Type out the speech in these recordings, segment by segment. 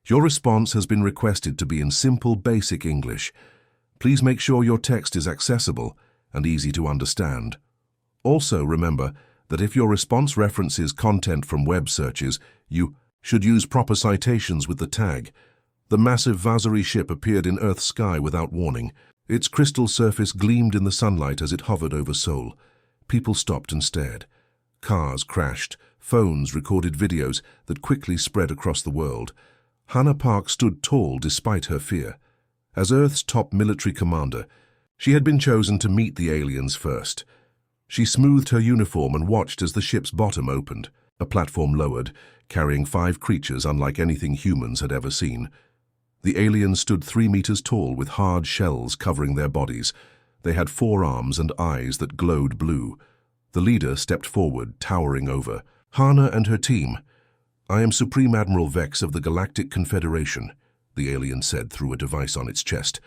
Your response has been requested to be in simple, basic English. Please make sure your text is accessible and easy to understand. Also, remember that if your response references content from web searches, you should use proper citations with the tag. The massive Vasari ship appeared in Earth's sky without warning. Its crystal surface gleamed in the sunlight as it hovered over Seoul. People stopped and stared. Cars crashed. Phones recorded videos that quickly spread across the world. Hannah Park stood tall despite her fear. As Earth's top military commander, she had been chosen to meet the aliens first. She smoothed her uniform and watched as the ship's bottom opened. A platform lowered, carrying 5 creatures unlike anything humans had ever seen. The aliens stood 3 meters tall with hard shells covering their bodies. They had 4 arms and eyes that glowed blue. The leader stepped forward, towering over. Hannah and her team. "I am Supreme Admiral Vex of the Galactic Confederation," the alien said through a device on its chest.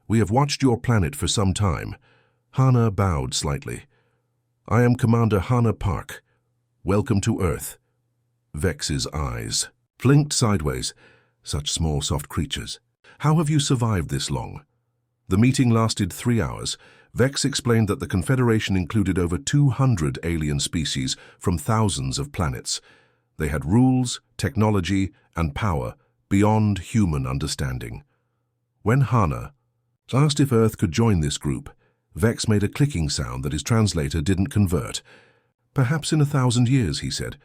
"We have watched your planet for some time." Hannah bowed slightly. "I am Commander Hannah Park. Welcome to Earth." Vex's eyes blinked sideways. Such small, soft creatures. "How have you survived this long?" The meeting lasted 3 hours. Vex explained that the Confederation included over 200 alien species from thousands of planets. They had rules, technology, and power beyond human understanding. When Hannah asked if Earth could join this group, Vex made a clicking sound that his translator didn't convert. "Perhaps in 1,000 years," he said.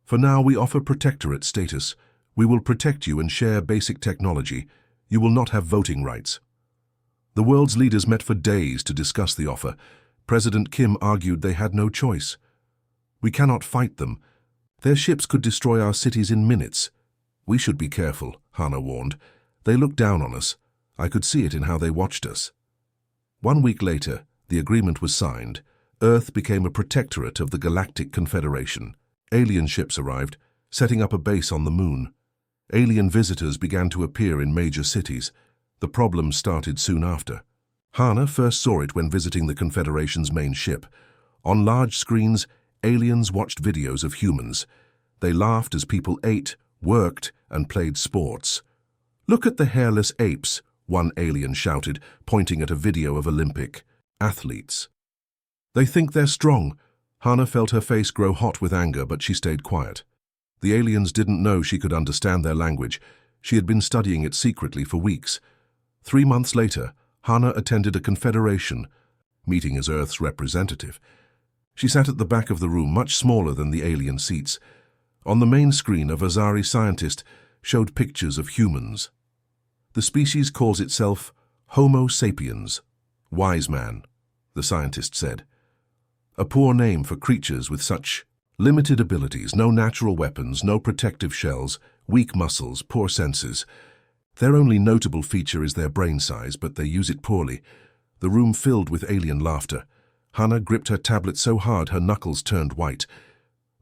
"For now, we offer protectorate status. We will protect you and share basic technology. You will not have voting rights." The world's leaders met for days to discuss the offer. President Kim argued they had no choice. "We cannot fight them. Their ships could destroy our cities in minutes." "We should be careful," Hannah warned. "They look down on us. I could see it in how they watched us." 1 week later, the agreement was signed. Earth became a protectorate of the Galactic Confederation. Alien ships arrived, setting up a base on the moon. Alien visitors began to appear in major cities. The problems started soon after. Hannah first saw it when visiting the Confederation's main ship. On large screens, aliens watched videos of humans. They laughed as people ate, worked, and played sports. "Look at the Hairless Apes," one alien shouted, pointing at a video of Olympic athletes. "They think they're strong." Hannah felt her face grow hot with anger, but she stayed quiet. The aliens didn't know she could understand their language. She had been studying it secretly for weeks. 3 months later, Hannah attended a Confederation meeting as Earth's representative. She sat at the back of the room, much smaller than the alien seats. On the main screen, a Vasari scientist showed pictures of humans. "The species calls itself Homo sapiens, wise man," the scientist said. "A poor name for creatures with such limited abilities, no natural weapons, no protective shells, weak muscles, poor senses. Their only notable feature is their brain size, but they use it poorly." The room filled with alien laughter. Hannah gripped her tablet so hard her knuckles turned white.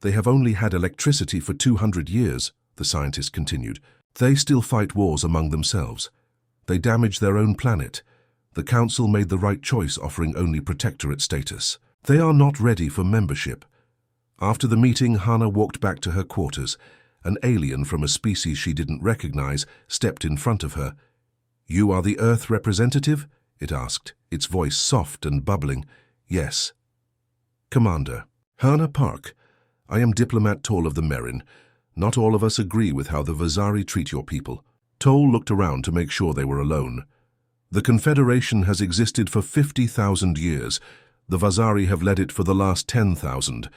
"They have only had electricity for 200 years, the scientist continued. "They still fight wars among themselves. They damage their own planet. The Council made the right choice offering only protectorate status. They are not ready for membership." After the meeting, Hannah walked back to her quarters. An alien from a species she didn't recognize stepped in front of her. "You are the Earth representative?" it asked, its voice soft and bubbling. "Yes." "Commander Hannah Park, I am Diplomat Toll of the Merin. Not all of us agree with how the Vasari treat your people." Toll looked around to make sure they were alone. "The Confederation has existed for 50,000 years. The Vasari have led it for the last 10,000.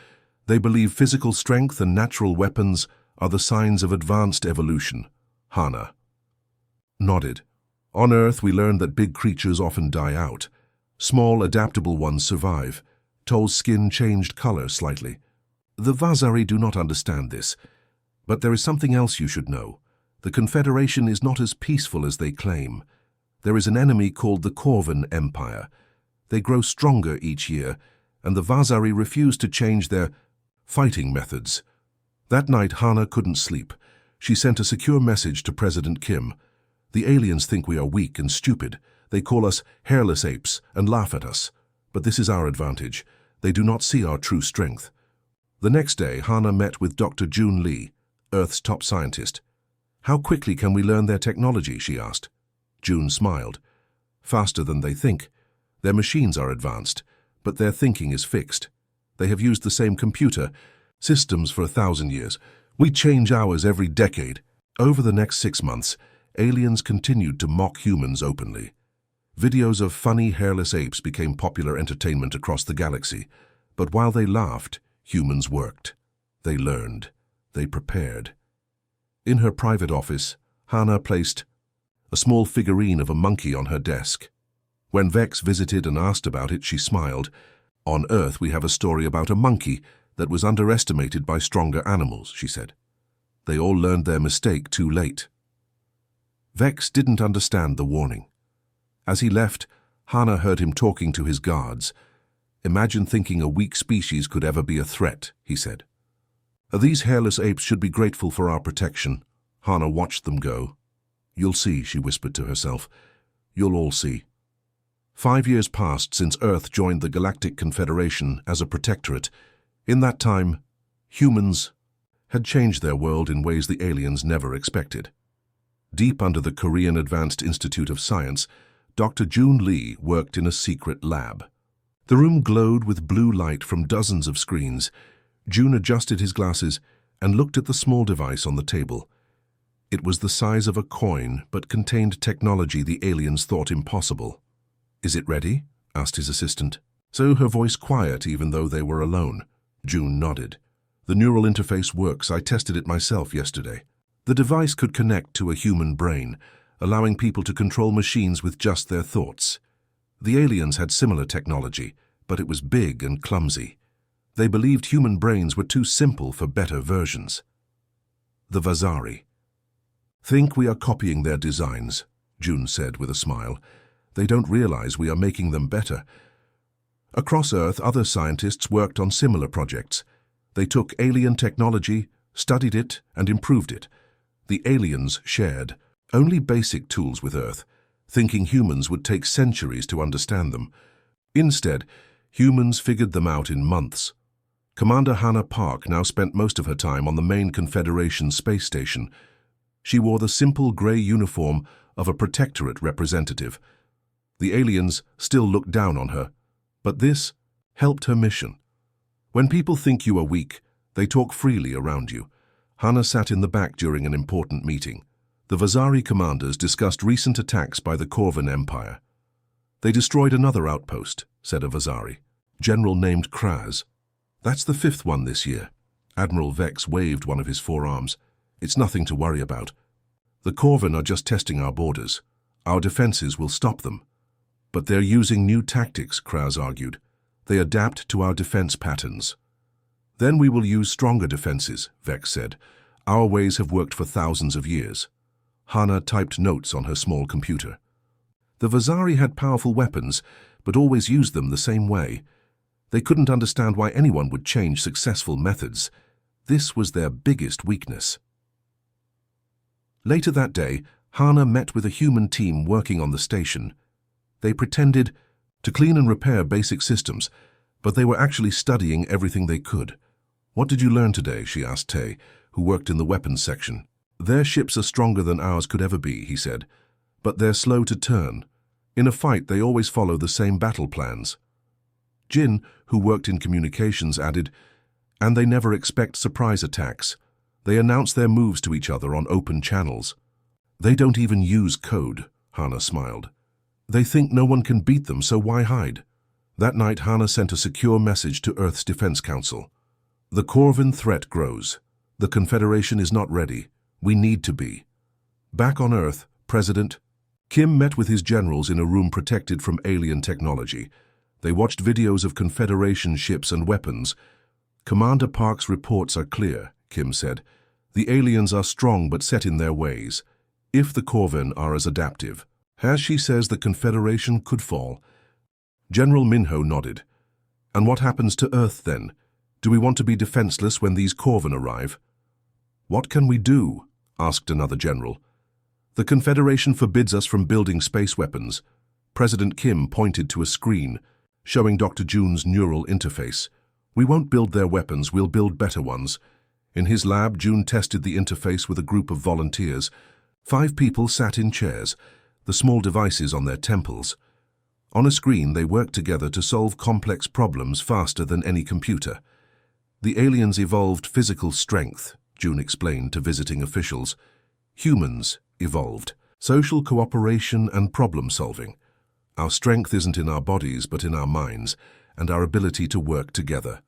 They believe physical strength and natural weapons are the signs of advanced evolution." Hannah nodded. "On Earth, we learned that big creatures often die out. Small, adaptable ones survive." Toll's skin changed color slightly. "The Vasari do not understand this. But there is something else you should know. The Confederation is not as peaceful as they claim. There is an enemy called the Corvan Empire. They grow stronger each year, and the Vasari refuse to change their fighting methods." That night, Hannah couldn't sleep. She sent a secure message to President Kim. "The aliens think we are weak and stupid. They call us Hairless Apes and laugh at us. But this is our advantage. They do not see our true strength." The next day, Hannah met with Dr. June Lee, Earth's top scientist. How quickly can we learn their technology, she asked. June smiled. Faster than they think. Their machines are advanced, but their thinking is fixed. They have used the same computer systems for 1,000 years. We change ours every decade. Over the next 6 months, aliens continued to mock humans openly. Videos of funny hairless apes became popular entertainment across the galaxy. But while they laughed, humans worked. They learned. They prepared. In her private office, Hannah placed a small figurine of a monkey on her desk. When Vex visited and asked about it, she smiled. On Earth, we have a story about a monkey that was underestimated by stronger animals, she said. They all learned their mistake too late. Vex didn't understand the warning. As he left, Hannah heard him talking to his guards. Imagine thinking a weak species could ever be a threat, he said. These hairless apes should be grateful for our protection. Hannah watched them go. You'll see, she whispered to herself. You'll all see. 5 years passed since Earth joined the Galactic Confederation as a protectorate. In that time, humans had changed their world in ways the aliens never expected. Deep under the Korean Advanced Institute of Science, Dr. June Lee worked in a secret lab. The room glowed with blue light from dozens of screens. June adjusted his glasses and looked at the small device on the table. It was the size of a coin, but contained technology the aliens thought impossible. Is it ready? Asked his assistant. So her voice quiet even though they were alone. June nodded. The neural interface works. I tested it myself yesterday. The device could connect to a human brain, allowing people to control machines with just their thoughts. The aliens had similar technology, but it was big and clumsy. They believed human brains were too simple for better versions. The Vazari. Think we are copying their designs, June said with a smile. They don't realize we are making them better. Across Earth, other scientists worked on similar projects. They took alien technology, studied it, and improved it. The aliens shared only basic tools with Earth, thinking humans would take centuries to understand them. Instead, humans figured them out in months. Commander Hannah Park now spent most of her time on the main Confederation space station. She wore the simple gray uniform of a protectorate representative. The aliens still looked down on her, but this helped her mission. When people think you are weak, they talk freely around you. Hannah sat in the back during an important meeting. The Vazari commanders discussed recent attacks by the Corvan Empire. They destroyed another outpost, said a Vazari. General named Kraz. That's the 5th one this year. Admiral Vex waved one of his forearms. It's nothing to worry about. The Corvan are just testing our borders. Our defenses will stop them. But they're using new tactics, Kraz argued. They adapt to our defense patterns. Then we will use stronger defenses, Vex said. Our ways have worked for thousands of years. Hannah typed notes on her small computer. The Vazari had powerful weapons, but always used them the same way. They couldn't understand why anyone would change successful methods. This was their biggest weakness. Later that day, Hannah met with a human team working on the station. They pretended to clean and repair basic systems, but they were actually studying everything they could. What did you learn today? She asked Tay, who worked in the weapons section. Their ships are stronger than ours could ever be, he said, but they're slow to turn. In a fight, they always follow the same battle plans. Jin, who worked in communications, added, and they never expect surprise attacks. They announce their moves to each other on open channels. They don't even use code, Hannah smiled. They think no one can beat them, so why hide? That night, Hannah sent a secure message to Earth's Defense Council. The Corvan threat grows. The Confederation is not ready. We need to be. Back on Earth, President Kim met with his generals in a room protected from alien technology. They watched videos of Confederation ships and weapons. Commander Park's reports are clear, Kim said. The aliens are strong but set in their ways. If the Corvan are as adaptive, as she says, the Confederation could fall. General Minho nodded. And what happens to Earth then? Do we want to be defenseless when these Corvan arrive? What can we do? Asked another general. The Confederation forbids us from building space weapons. President Kim pointed to a screen, showing Dr. June's neural interface. We won't build their weapons, we'll build better ones. In his lab, June tested the interface with a group of volunteers. 5 people sat in chairs, the small devices on their temples. On a screen, they worked together to solve complex problems faster than any computer. The aliens evolved physical strength, June explained to visiting officials. Humans evolved social cooperation and problem-solving. Our strength isn't in our bodies, but in our minds, and our ability to work together.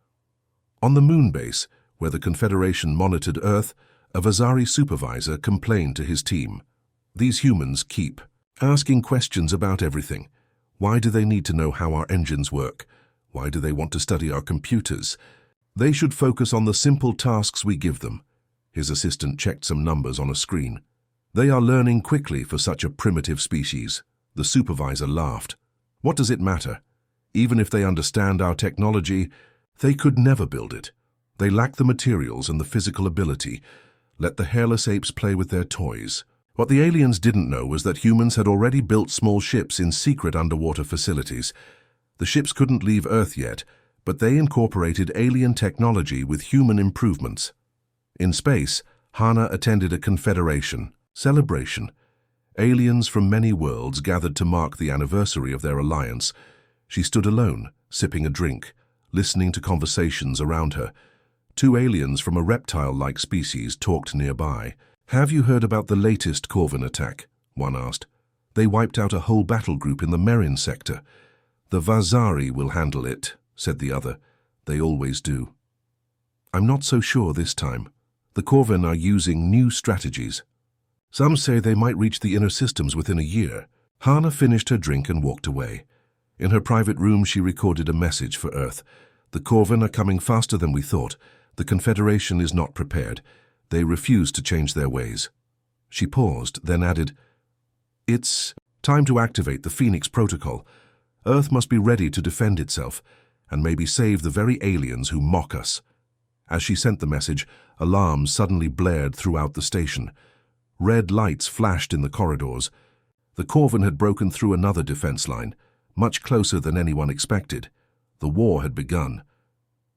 On the moon base, where the Confederation monitored Earth, a Vazari supervisor complained to his team. These humans keep asking questions about everything. Why do they need to know how our engines work? Why do they want to study our computers? They should focus on the simple tasks we give them. His assistant checked some numbers on a screen. They are learning quickly for such a primitive species. The supervisor laughed. What does it matter? Even if they understand our technology, they could never build it. They lack the materials and the physical ability. Let the Hairless Apes play with their toys. What the aliens didn't know was that humans had already built small ships in secret underwater facilities. The ships couldn't leave Earth yet, but they incorporated alien technology with human improvements. In space, Hana attended a Confederation celebration. Aliens from many worlds gathered to mark the anniversary of their alliance. She stood alone, sipping a drink, listening to conversations around her. 2 aliens from a reptile-like species talked nearby. "Have you heard about the latest Corvin attack?" one asked. "They wiped out a whole battle group in the Merin sector." "The Vazari will handle it," said the other. "They always do." "I'm not so sure this time. The Corvin are using new strategies. Some say they might reach the inner systems within a year." Hana finished her drink and walked away. In her private room, she recorded a message for Earth. "The Corvin are coming faster than we thought. The Confederation is not prepared. They refuse to change their ways." She paused, then added, "It's time to activate the Phoenix Protocol. Earth must be ready to defend itself, and maybe save the very aliens who mock us." As she sent the message, alarms suddenly blared throughout the station. Red lights flashed in the corridors. The Corvin had broken through another defense line, much closer than anyone expected. The war had begun.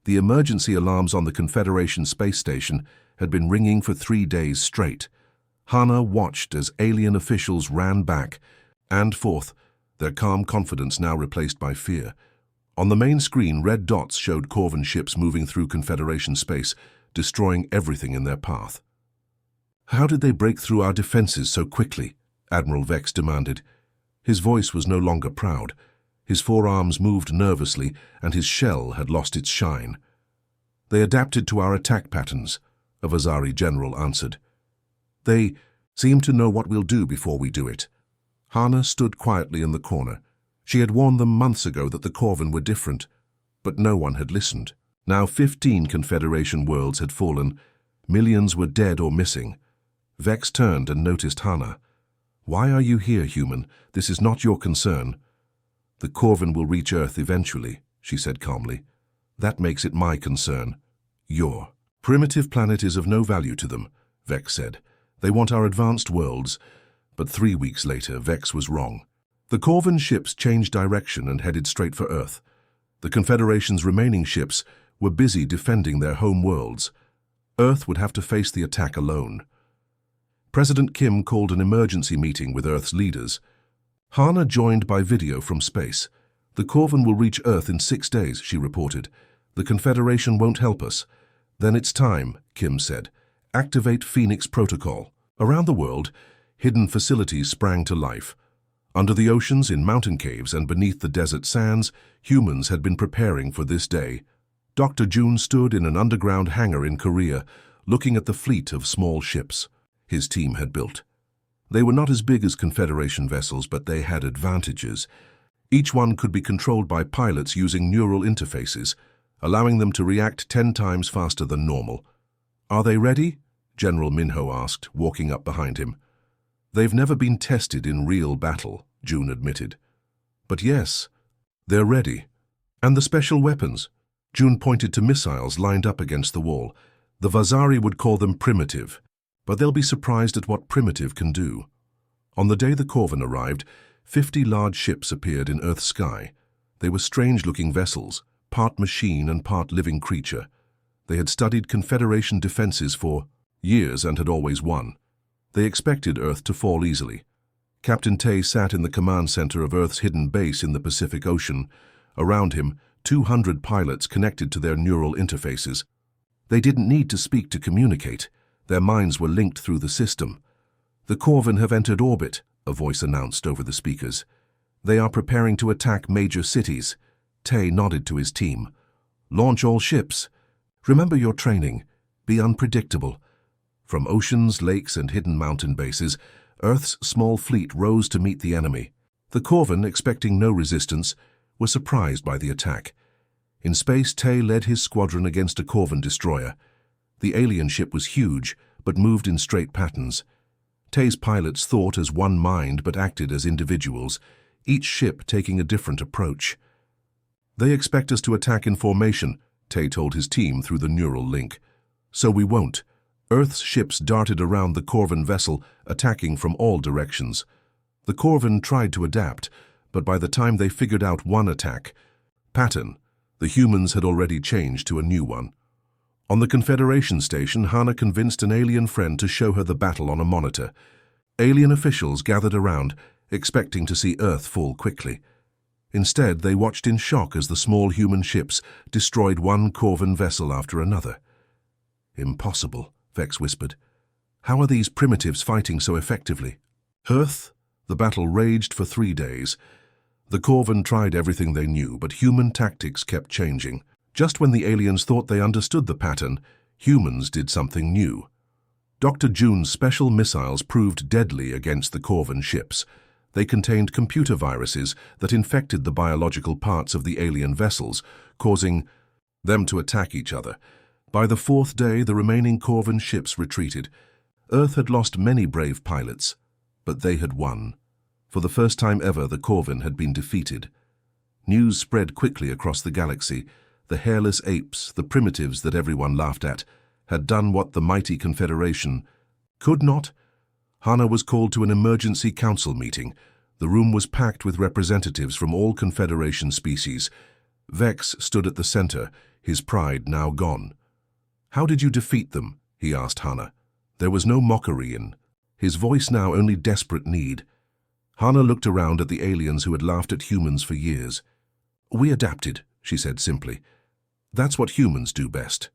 The emergency alarms on the Confederation space station had been ringing for 3 days straight. Hana watched as alien officials ran back and forth, their calm confidence now replaced by fear. On the main screen, red dots showed Corvin ships moving through Confederation space, destroying everything in their path. "How did they break through our defenses so quickly?" Admiral Vex demanded. His voice was no longer proud. His forearms moved nervously, and his shell had lost its shine. "They adapted to our attack patterns," a Vazari general answered. "They seem to know what we'll do before we do it." Hana stood quietly in the corner. She had warned them months ago that the Corvin were different, but no one had listened. Now 15 Confederation worlds had fallen. Millions were dead or missing. Vex turned and noticed Hana. "Why are you here, human? This is not your concern." "The Corvin will reach Earth eventually," she said calmly. "That makes it my concern. Your primitive planet is of no value to them," Vex said. "They want our advanced worlds." But 3 weeks later, Vex was wrong. The Corvin ships changed direction and headed straight for Earth. The Confederation's remaining ships were busy defending their home worlds. Earth would have to face the attack alone. President Kim called an emergency meeting with Earth's leaders. Hana joined by video from space. "The Corvin will reach Earth in 6 days," she reported. "The Confederation won't help us." "Then it's time," Kim said. "Activate Phoenix Protocol." Around the world, hidden facilities sprang to life. Under the oceans, in mountain caves, and beneath the desert sands, humans had been preparing for this day. Dr. June stood in an underground hangar in Korea, looking at the fleet of small ships his team had built. They were not as big as Confederation vessels, but they had advantages. Each one could be controlled by pilots using neural interfaces, allowing them to react 10 times faster than normal. "Are they ready?" General Minho asked, walking up behind him. "They've never been tested in real battle," June admitted. "But yes, they're ready." "And the special weapons?" June pointed to missiles lined up against the wall. "The Vazari would call them primitive, but they'll be surprised at what primitive can do." On the day the Corvin arrived, 50 large ships appeared in Earth's sky. They were strange-looking vessels, part machine and part living creature. They had studied Confederation defenses for years and had always won. They expected Earth to fall easily. Captain Tay sat in the command center of Earth's hidden base in the Pacific Ocean. Around him, 200 pilots connected to their neural interfaces. They didn't need to speak to communicate. Their minds were linked through the system. "The Corvin have entered orbit," a voice announced over the speakers. "They are preparing to attack major cities." Tay nodded to his team. "Launch all ships. Remember your training. Be unpredictable." From oceans, lakes, and hidden mountain bases, Earth's small fleet rose to meet the enemy. The Corvin, expecting no resistance, were surprised by the attack. In space, Tay led his squadron against a Corvin destroyer. The alien ship was huge, but moved in straight patterns. Tay's pilots thought as one mind but acted as individuals, each ship taking a different approach. "They expect us to attack in formation," Tay told his team through the neural link. "So we won't." Earth's ships darted around the Corvin vessel, attacking from all directions. The Corvin tried to adapt, but by the time they figured out one attack pattern, the humans had already changed to a new one. On the Confederation station, Hana convinced an alien friend to show her the battle on a monitor. Alien officials gathered around, expecting to see Earth fall quickly. Instead, they watched in shock as the small human ships destroyed one Corvin vessel after another. "Impossible," Vex whispered. "How are these primitives fighting so effectively?" Earth, the battle raged for 3 days. The Corvin tried everything they knew, but human tactics kept changing. Just when the aliens thought they understood the pattern, humans did something new. Dr. June's special missiles proved deadly against the Corvin ships. They contained computer viruses that infected the biological parts of the alien vessels, causing them to attack each other. By the 4th day, the remaining Corvin ships retreated. Earth had lost many brave pilots, but they had won. For the first time ever, the Corvin had been defeated. News spread quickly across the galaxy. The Hairless Apes, the primitives that everyone laughed at, had done what the mighty Confederation could not. Hana was called to an emergency council meeting. The room was packed with representatives from all Confederation species. Vex stood at the center, his pride now gone. "How did you defeat them?" he asked Hana. There was no mockery in his voice, now only desperate need. Hana looked around at the aliens who had laughed at humans for years. "We adapted," she said simply. "That's what humans do best."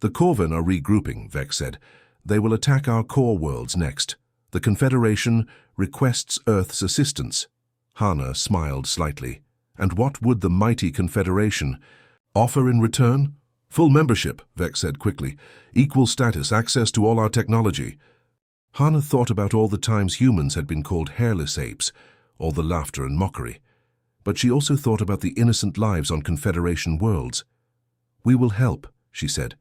"The Corvin are regrouping," Vex said. "They will attack our core worlds next. The Confederation requests Earth's assistance." Hana smiled slightly. "And what would the mighty Confederation offer in return?" "Full membership," Vex said quickly. "Equal status, access to all our technology." Hana thought about all the times humans had been called hairless apes, all the laughter and mockery. But she also thought about the innocent lives on Confederation worlds. "We will help," she said,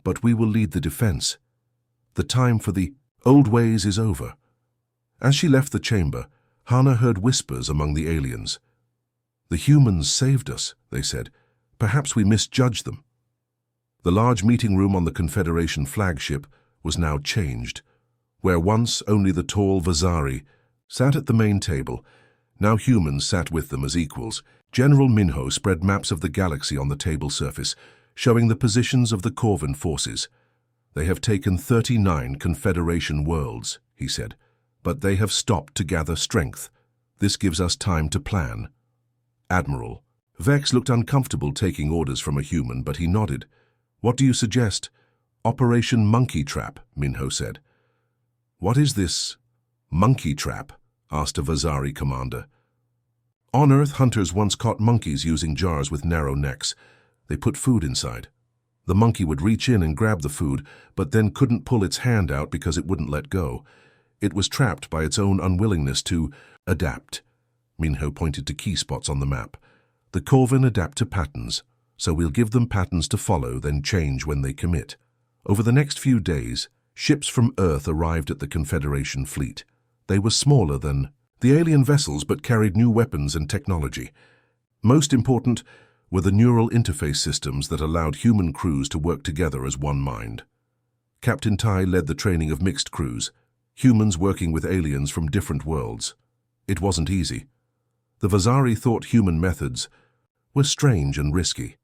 "but we will lead the defense. The time for the old ways is over." As she left the chamber, Hana heard whispers among the aliens. "The humans saved us," they said. "Perhaps we misjudged them." The large meeting room on the Confederation flagship was now changed. Where once only the tall Vazari sat at the main table, now humans sat with them as equals. General Minho spread maps of the galaxy on the table surface, showing the positions of the Corvin forces. "They have taken 39 Confederation worlds," he said, "but they have stopped to gather strength. This gives us time to plan." "Admiral." Vex looked uncomfortable taking orders from a human, but he nodded. "What do you suggest?" "Operation Monkey Trap," Minho said. "What is this monkey trap?" asked a Vazari commander. On Earth, hunters once caught monkeys using jars with narrow necks. They put food inside. The monkey would reach in and grab the food, but then couldn't pull its hand out because it wouldn't let go. It was trapped by its own unwillingness to adapt. Minho pointed to key spots on the map. "The Corvin adapt to patterns, so we'll give them patterns to follow, then change when they commit." Over the next few days, ships from Earth arrived at the Confederation fleet. They were smaller than the alien vessels but carried new weapons and technology. Most important were the neural interface systems that allowed human crews to work together as one mind. Captain Tai led the training of mixed crews, humans working with aliens from different worlds. It wasn't easy. The Vazari thought human methods were strange and risky.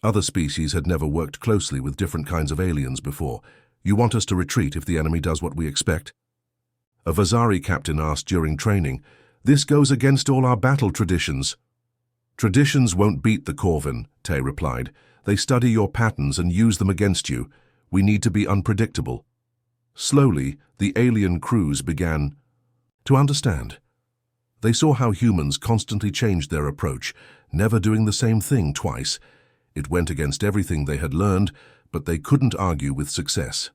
Other species had never worked closely with different kinds of aliens before. You want us to retreat if the enemy does what we expect? A Vazari captain asked during training. This goes against all our battle traditions. Traditions won't beat the Corvin, Tay replied. They study your patterns and use them against you. We need to be unpredictable. Slowly, the alien crews began to understand. They saw how humans constantly changed their approach, never doing the same thing twice. It went against everything they had learned, but they couldn't argue with success.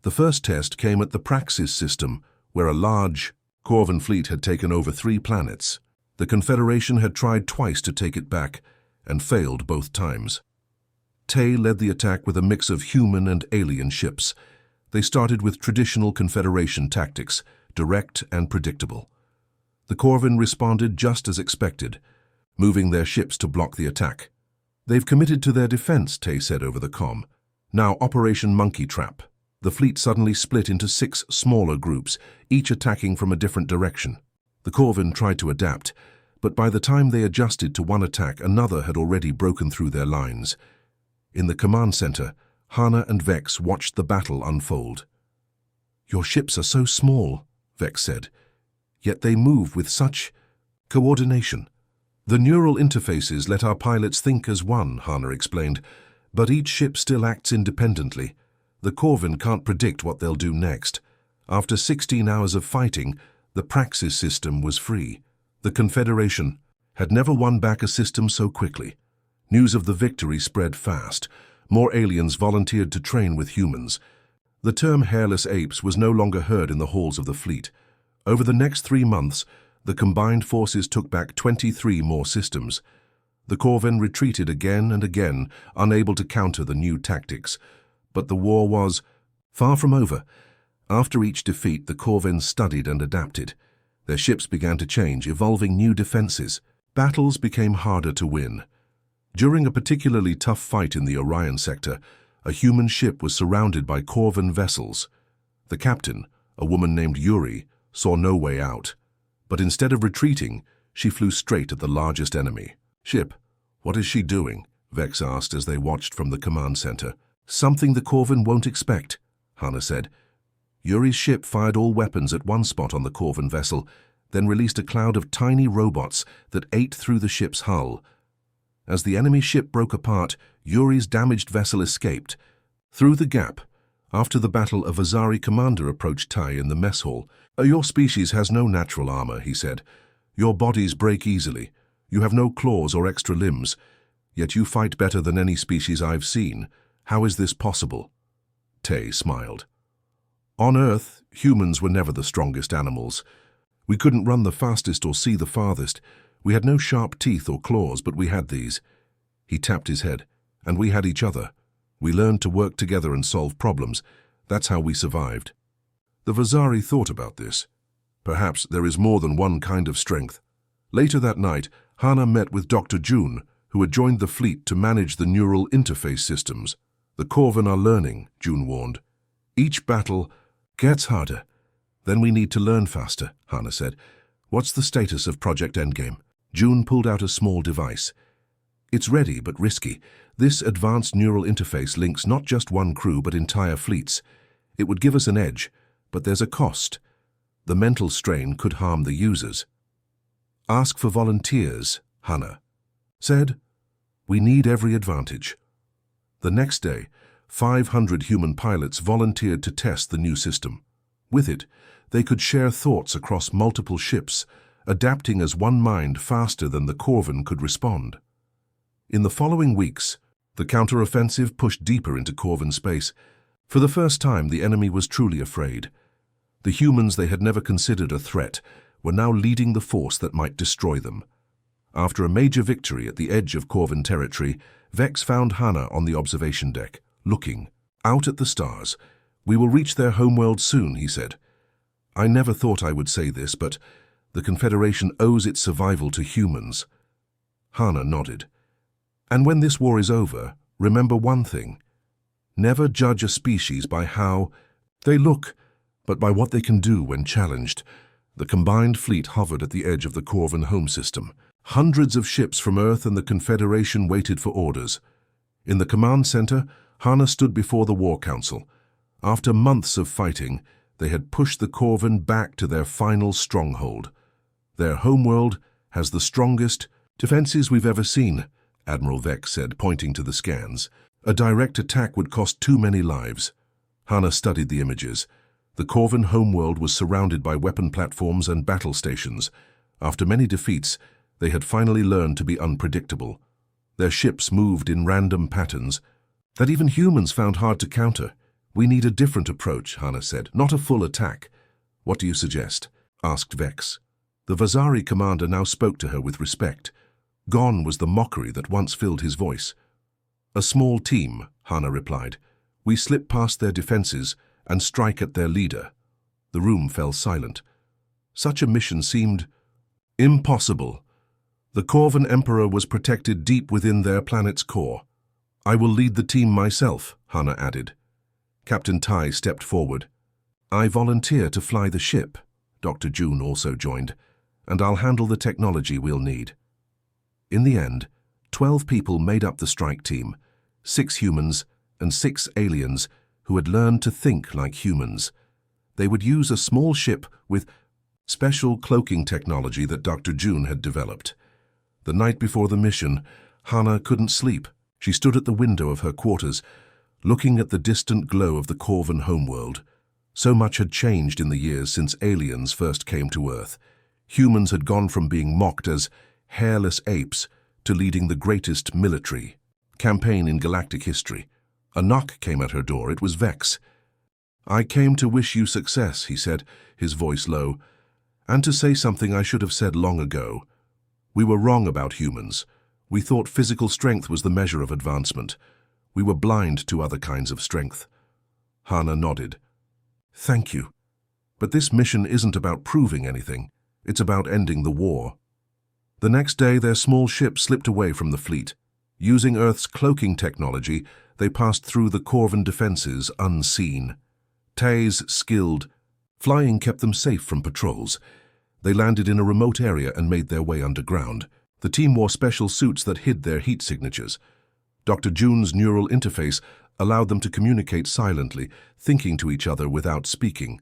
The first test came at the Praxis system, where a large Corvin fleet had taken over 3 planets. The Confederation had tried twice to take it back, and failed both times. Tay led the attack with a mix of human and alien ships. They started with traditional Confederation tactics, direct and predictable. The Corvin responded just as expected, moving their ships to block the attack. They've committed to their defense, Tay said over the comm. Now Operation Monkey Trap. The fleet suddenly split into 6 smaller groups, each attacking from a different direction. The Corvin tried to adapt, but by the time they adjusted to one attack, another had already broken through their lines. In the command center, Hana and Vex watched the battle unfold. Your ships are so small, Vex said, yet they move with such coordination. The neural interfaces let our pilots think as one, Hana explained, but each ship still acts independently. The Corvin can't predict what they'll do next. After 16 hours of fighting, the Praxis system was free. The Confederation had never won back a system so quickly. News of the victory spread fast. More aliens volunteered to train with humans. The term Hairless Apes was no longer heard in the halls of the fleet. Over the next 3 months, the combined forces took back 23 more systems. The Corvin retreated again and again, unable to counter the new tactics. But the war was far from over. After each defeat, the Corvin studied and adapted. Their ships began to change, evolving new defenses. Battles became harder to win. During a particularly tough fight in the Orion sector, a human ship was surrounded by Corvin vessels. The captain, a woman named Yuri, saw no way out. But instead of retreating, she flew straight at the largest enemy. Ship, what is she doing? Vex asked as they watched from the command center. Something the Corvin won't expect, Hana said. Yuri's ship fired all weapons at one spot on the Corvin vessel, then released a cloud of tiny robots that ate through the ship's hull. As the enemy ship broke apart, Yuri's damaged vessel escaped. Through the gap, after the battle, a Vazari commander approached Tai in the mess hall. Your species has no natural armor, he said. Your bodies break easily. You have no claws or extra limbs. Yet you fight better than any species I've seen. How is this possible? Tai smiled. On Earth, humans were never the strongest animals. We couldn't run the fastest or see the farthest. We had no sharp teeth or claws, but we had these. He tapped his head. And we had each other. We learned to work together and solve problems. That's how we survived. The Vazari thought about this. Perhaps there is more than one kind of strength. Later that night, Hana met with Dr. June, who had joined the fleet to manage the neural interface systems. The Corvin are learning, June warned. Each battle gets harder. Then we need to learn faster, Hana said. What's the status of Project Endgame? June pulled out a small device. It's ready, but risky. This advanced neural interface links not just one crew, but entire fleets. It would give us an edge, but there's a cost. The mental strain could harm the users. Ask for volunteers, Hana said. We need every advantage. The next day, 500 human pilots volunteered to test the new system. With it, they could share thoughts across multiple ships, adapting as one mind faster than the Corvin could respond. In the following weeks, the counteroffensive pushed deeper into Corvin space. For the first time, the enemy was truly afraid. The humans they had never considered a threat were now leading the force that might destroy them. After a major victory at the edge of Corvin territory, Vex found Hana on the observation deck, looking out at the stars. We will reach their homeworld soon, he said. I never thought I would say this, but the Confederation owes its survival to humans. Hana nodded. And when this war is over, remember one thing. Never judge a species by how they look, but by what they can do when challenged. The combined fleet hovered at the edge of the Corvin home system. Hundreds of ships from Earth and the Confederation waited for orders. In the command center, Hana stood before the War Council. After months of fighting, they had pushed the Corvan back to their final stronghold. Their homeworld has the strongest defenses we've ever seen, Admiral Vex said, pointing to the scans. A direct attack would cost too many lives. Hana studied the images. The Corvan homeworld was surrounded by weapon platforms and battle stations. After many defeats, they had finally learned to be unpredictable. Their ships moved in random patterns that even humans found hard to counter. We need a different approach, Hana said, not a full attack. What do you suggest? Asked Vex. The Vazari commander now spoke to her with respect. Gone was the mockery that once filled his voice. A small team, Hana replied. We slip past their defenses and strike at their leader. The room fell silent. Such a mission seemed impossible. The Corvan Emperor was protected deep within their planet's core. I will lead the team myself, Hana added. Captain Tai stepped forward. I volunteer to fly the ship, Dr. June also joined, and I'll handle the technology we'll need. In the end, 12 people made up the strike team, 6 humans and 6 aliens who had learned to think like humans. They would use a small ship with special cloaking technology that Dr. June had developed. The night before the mission, Hana couldn't sleep. She stood at the window of her quarters, looking at the distant glow of the Corvan homeworld. So much had changed in the years since aliens first came to Earth. Humans had gone from being mocked as hairless apes to leading the greatest military campaign in galactic history. A knock came at her door. It was Vex. I came to wish you success, he said, his voice low, and to say something I should have said long ago. We were wrong about humans. We thought physical strength was the measure of advancement. We were blind to other kinds of strength. Hana nodded. Thank you. But this mission isn't about proving anything. It's about ending the war. The next day, their small ship slipped away from the fleet. Using Earth's cloaking technology, they passed through the Corvan defenses unseen. Tai's skilled flying kept them safe from patrols. They landed in a remote area and made their way underground. The team wore special suits that hid their heat signatures. Dr. June's neural interface allowed them to communicate silently, thinking to each other without speaking.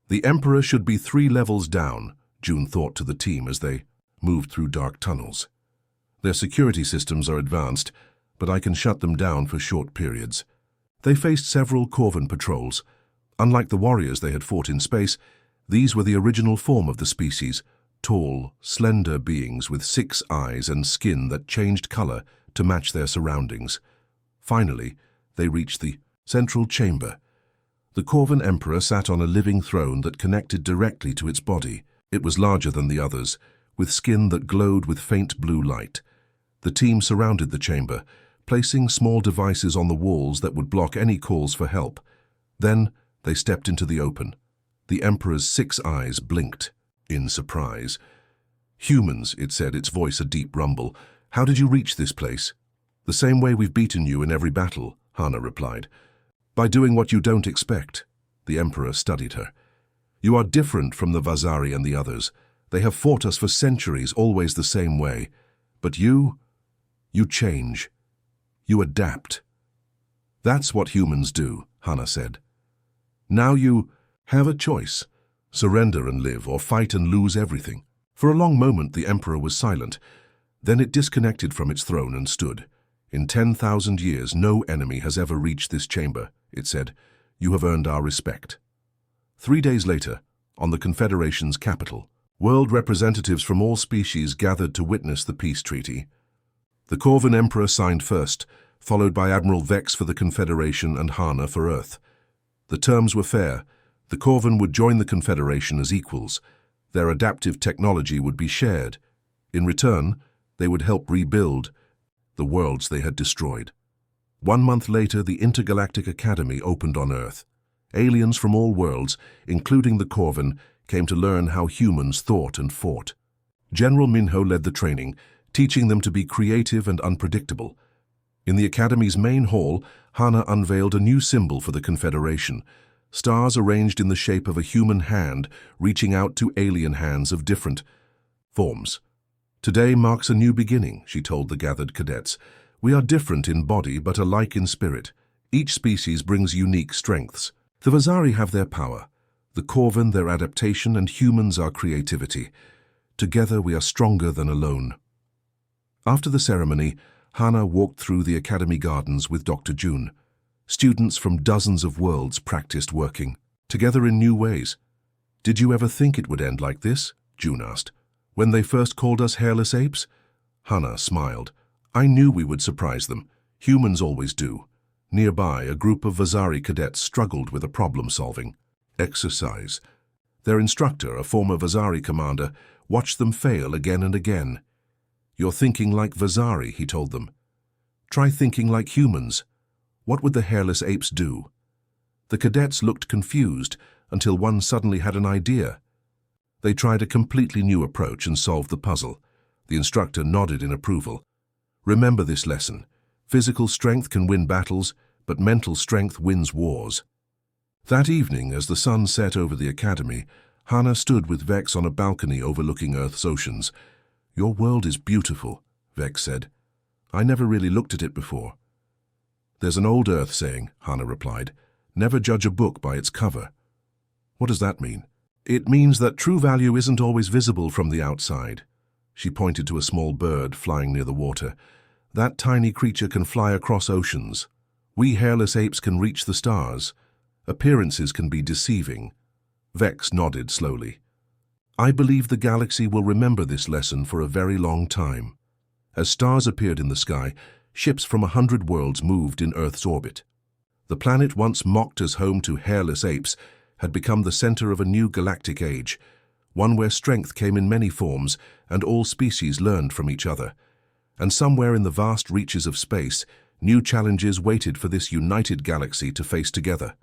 The Emperor should be 3 levels down, June thought to the team as they moved through dark tunnels. Their security systems are advanced, but I can shut them down for short periods. They faced several Corvan patrols. Unlike the warriors they had fought in space, these were the original form of the species, tall, slender beings with 6 eyes and skin that changed color to match their surroundings. Finally, they reached the central chamber. The Corvan Emperor sat on a living throne that connected directly to its body. It was larger than the others, with skin that glowed with faint blue light. The team surrounded the chamber, placing small devices on the walls that would block any calls for help. Then they stepped into the open. The Emperor's 6 eyes blinked in surprise. Humans, it said, its voice a deep rumble. How did you reach this place? The same way we've beaten you in every battle, Hana replied. By doing what you don't expect. The Emperor studied her. You are different from the Vazari and the others. They have fought us for centuries, always the same way. But you change. You adapt. That's what humans do, Hana said. Now you have a choice. Surrender and live, or fight and lose everything. For a long moment the Emperor was silent. Then it disconnected from its throne and stood. In 10,000 years no enemy has ever reached this chamber, it said. You have earned our respect. 3 days later, on the Confederation's capital, world representatives from all species gathered to witness the peace treaty. The Corvan Emperor signed first, followed by Admiral Vex for the Confederation and Hana for Earth. The terms were fair. The Corvan would join the Confederation as equals. Their adaptive technology would be shared. In return, they would help rebuild the worlds they had destroyed. 1 month later, the Intergalactic Academy opened on Earth. Aliens from all worlds, including the Corvan, came to learn how humans thought and fought. General Minho led the training, teaching them to be creative and unpredictable. In the Academy's main hall, Hana unveiled a new symbol for the Confederation, stars arranged in the shape of a human hand reaching out to alien hands of different forms. Today marks a new beginning, she told the gathered cadets. We are different in body but alike in spirit. Each species brings unique strengths. The Vazari have their power, the Corvan their adaptation, and humans our creativity. Together we are stronger than alone. After the ceremony, Hannah walked through the academy gardens with Dr. June. Students from dozens of worlds practiced working, together in new ways. Did you ever think it would end like this? June asked. When they first called us Hairless Apes? Hannah smiled. I knew we would surprise them. Humans always do. Nearby, a group of Vazari cadets struggled with a problem-solving exercise. Their instructor, a former Vazari commander, watched them fail again and again. You're thinking like Vazari, he told them. Try thinking like humans. What would the Hairless Apes do? The cadets looked confused until one suddenly had an idea. They tried a completely new approach and solved the puzzle. The instructor nodded in approval. Remember this lesson. Physical strength can win battles, but mental strength wins wars. That evening, as the sun set over the academy, Hannah stood with Vex on a balcony overlooking Earth's oceans. Your world is beautiful, Vex said. I never really looked at it before. There's an old Earth saying, Hannah replied. Never judge a book by its cover. What does that mean? It means that true value isn't always visible from the outside. She pointed to a small bird flying near the water. That tiny creature can fly across oceans. We hairless apes can reach the stars. Appearances can be deceiving. Vex nodded slowly. I believe the galaxy will remember this lesson for a very long time. As stars appeared in the sky, ships from 100 worlds moved in Earth's orbit. The planet once mocked as home to hairless apes had become the center of a new galactic age, one where strength came in many forms and all species learned from each other. And somewhere in the vast reaches of space, new challenges waited for this united galaxy to face together.